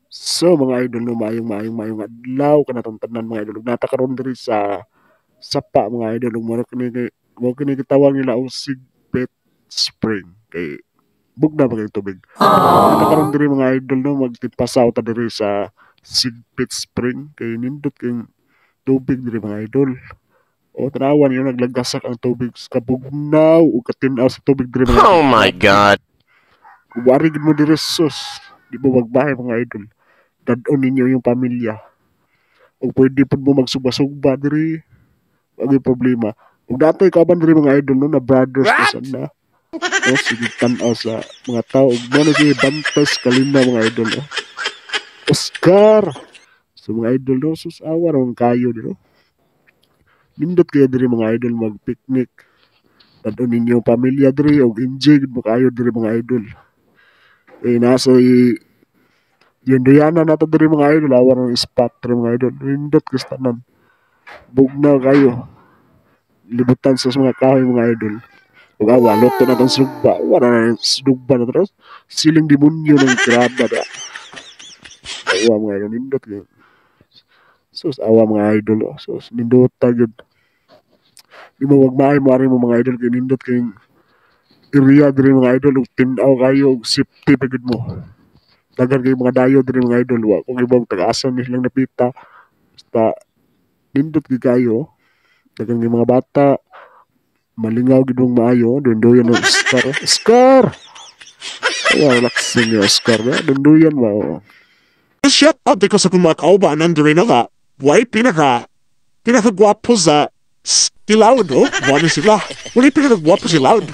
So mga idol no, maayong adlaw kanatong tanan mga idol. Nata karon diri sa sapa mga idol, mo kini gitawag nila og Sigbet Spring kay bugna ba kay tubig. Nata karon diri mga idol no, magtipasaw ta diri sa Sigbet Spring kay nindot kay tubig diri mga idol. O tanawan yung naglagasak ang tubig sa kabugnaw o katinaw sa tubig diri mga idol. Oh my God. Wari gid mo diri sus. Di mo magbahay mga idol. Dadon ninyo yung pamilya. O pwede po mo magsugba-sugba diri. Wag yung problema. Ug datoy kaban diri mga idol no na brothers na sana. O sige tan-aw sa mga tao. Ug mo na si Bantes Kalina mga idol. Oscar. So mga idol no sus awa ron kayo dito. Nindot kayo diri mga idol mag-picnic. Dadon ninyo pamilya diri og enjoy gid mo kayo diri mga idol. Nasa yung Diana na to diri mga idol, awan ng spot diri mga idol. Nindot kristanan. Bugnaw kayo. Libutan sa mga kahoy mga idol. Ug awa, loto na tong sugba. Wala na sugba na to. Siling demonyo ng graba da. Awa mga idol, nindot kayo. Sus, awa mga idol. Sus, nindot tagid. Di mo wag maay mo ari mo mga idol kay nindot kay area diri mga idol ug tin-aw kayo ug safety pagid mo. Dagan kay mga dayo diri mga idol wa kung ibang taga-asa ni silang napita basta nindot gid kayo dagan kay mga bata malingaw gid mong maayo dunduyan ng Oscar relaxing yung Oscar na dunduyan ba Shut up because of mga kaubanan diri na ka. Why pinaka gwapo sa Tilawd, oh? Wala sila. Wala pinaka gwapo si Loud.